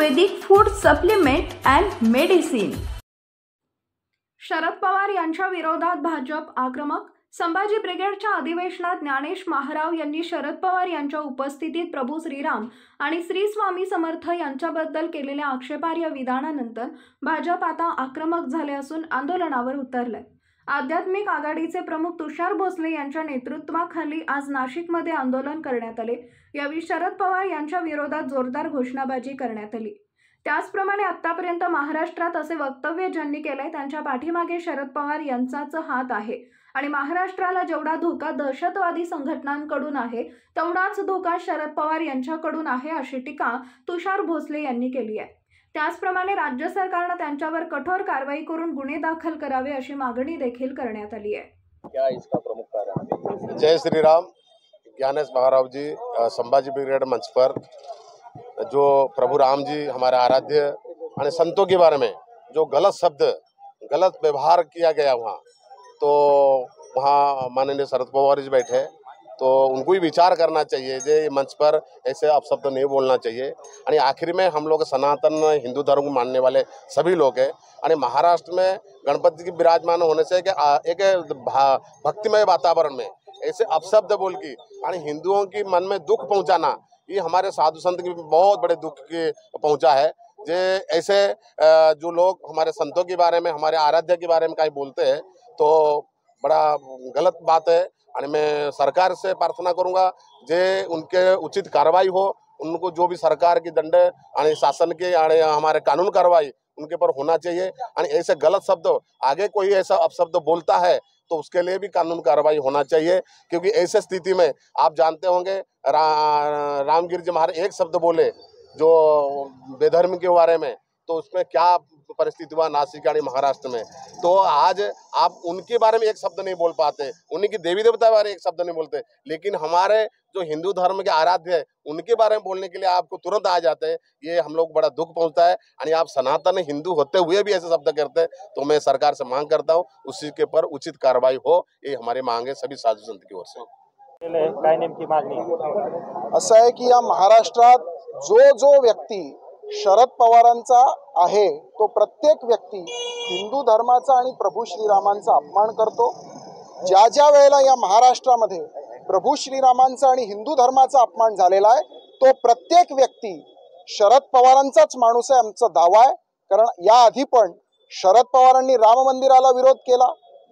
Ayurvedic food supplement and medicine. Sharad Pawar यांच्या विरोधात भाजप आक्रमक। संभाजी ब्रिगेडच्या अधिवेशनात ज्ञानेश महाराव यांनी शरद पवार यांच्या उपस्थितीत प्रभू श्रीराम आणि श्री स्वामी समर्थ यांच्याबद्दल केलेल्या आक्षेपार्ह विधानानंतर भाजप आता आक्रमक झाले असून आंदोलनावर उतरले। आध्यात्मिक आघाडीचे प्रमुख तुषार भोसले यांच्या नेतृत्वाखाली आज नाशिकमध्ये आंदोलन करण्यात आले। यावेळी शरद पवार यांच्या विरोधात जोरदार घोषणाबाजी करण्यात आली। त्याचप्रमाणे आतापर्यंत महाराष्ट्रात असे वक्तव्य ज्यांनी केले त्यांच्या पाठीमागे शरद पवार यांचाच हात आहे आणि महाराष्ट्राला जेवढा धोका दहशतवादी संघटनांकडून आहे तेवढाच धोका शरद पवार यांच्याकडून आहे, अशी टीका तुषार भोसले यांनी केली आहे। त्याचप्रमाणे राज्य सरकारने त्यांच्यावर कठोर कारवाई करून गुन्हे दाखल करावे अशी मागणी देखील करण्यात आली आहे। क्या इसका प्रमुख कारण है? जय श्री राम। ज्ञानेश महाराव जी संभाजी ब्रिगेड मंच पर जो प्रभु राम जी हमारे आराध्य और संतों के बारे में जो गलत शब्द गलत व्यवहार किया गया वहाँ माननीय शरद पवार जी बैठे तो उनको भी विचार करना चाहिए। जे मंच पर ऐसे अपशब्द नहीं बोलना चाहिए। और आखिर में हम लोग सनातन हिंदू धर्म को मानने वाले सभी लोग हैं और महाराष्ट्र में गणपति की विराजमान होने से एक भक्तिमय वातावरण में ऐसे अपशब्द बोल की और हिंदुओं की मन में दुख पहुंचाना, ये हमारे साधु संत की बहुत बड़े दुख के पहुंचा है। जे ऐसे जो लोग हमारे संतों के बारे में हमारे आराध्य के बारे में कहीं बोलते हैं तो बड़ा गलत बात है। और मैं सरकार से प्रार्थना करूंगा जे उनके उचित कार्रवाई हो, उनको जो भी सरकार की दंड और शासन के हमारे कानून कार्रवाई उनके ऊपर होना चाहिए। और ऐसे गलत शब्द आगे कोई ऐसा अपशब्द बोलता है तो उसके लिए भी कानून कार्रवाई होना चाहिए, क्योंकि ऐसे स्थिति में आप जानते होंगे रामगिरी जी महाराज एक शब्द बोले जो बेधर्म के बारे में, तो उसमें क्या परिस्थिति हुआ नासिक और महाराष्ट्र में। तो आज आप उनके बारे में एक शब्द नहीं बोल पाते, उनकी देवी देवता के बारे में एक शब्द नहीं बोलते, लेकिन हमारे जो हिंदू धर्म के आराध्य है उनके बारे में बोलने के लिए आपको तुरंत आ जाते हैं। ये हम लोग बड़ा दुख पहुंचता है। और आप सनातन हिंदू होते हुए भी ऐसे शब्द करते हैं, तो मैं सरकार से मांग करता हूँ उसी के पर उचित कार्रवाई हो। ये हमारी मांग है सभी साधु संत की ओर से। काय नेमकी मागणी असं आहे की या महाराष्ट्रात जो व्यक्ती शरद पवारांचा आहे तो प्रत्येक व्यक्ती हिंदू धर्माचा आणि प्रभू श्रीरामांचा अपमान करतो। ज्या वेळेला या महाराष्ट्रामध्ये प्रभू श्रीरामांचा आणि हिंदू धर्माचा अपमान झालेला आहे तो प्रत्येक व्यक्ती शरद पवारांचाच माणूस आहे, आमचा दावा आहे। कारण याआधी पण शरद पवारांनी राम मंदिराला विरोध केला,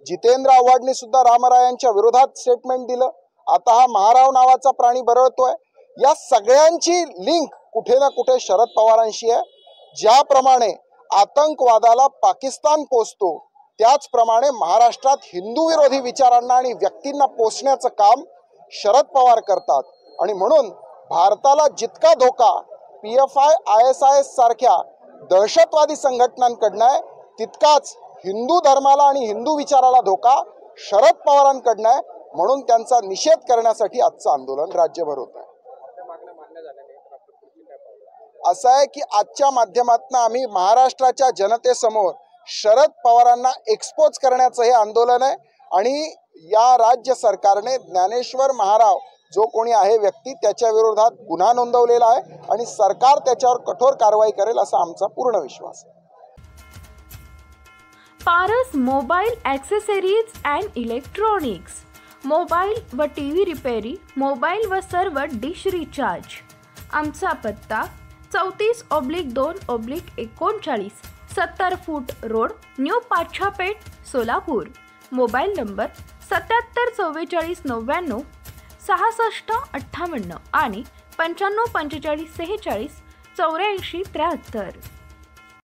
जितेंद्र आव्हाडने सुद्धा रामरायांच्या विरोधात स्टेटमेंट दिलं, आता हा महाराव नावाचा प्राणी बरळतोय। या सगळ्यांची लिंक कुठे ना कुठे शरद पवारांशी आहे। ज्याप्रमाणे आतंकवादाला पाकिस्तान पोचतो त्याचप्रमाणे महाराष्ट्रात हिंदू विरोधी विचारांना आणि व्यक्तींना पोचण्याचं काम शरद पवार करतात। आणि म्हणून भारताला जितका धोका PFI ISIS सारख्या दहशतवादी संघटनांकडनं आहे तितकाच हिंदू धर्माला आणि हिंदू विचाराला धोका शरद पवारांकडनं आहे। म्हणून त्यांचा निषेध करण्यासाठी आजचं आंदोलन राज्यभर होत आहे। असं आहे की आजच्या माध्यमातून आम्ही महाराष्ट्राच्या जनतेसमोर शरद पवारांना एक्सपोज करण्याचं हे आंदोलन आहे। आणि या राज्य सरकारने ज्ञानेश्वर महाराव जो कोणी आहे व्यक्ती त्याच्या विरोधात गुन्हा नोंदवलेला आहे आणि सरकार त्याच्यावर कठोर कारवाई करेल असा आमचा पूर्ण विश्वास आहे। Paras mobile accessories and electronics, mobile व टीव्ही रिपेरी, मोबाईल व सर्व डिश रिचार्ज। आमचा पत्ता 34/2/39 70 फूट road, new Pachhapeth, Solapur. Mobile number 77 44 99 66 58 आणि 95 45 46 84 73।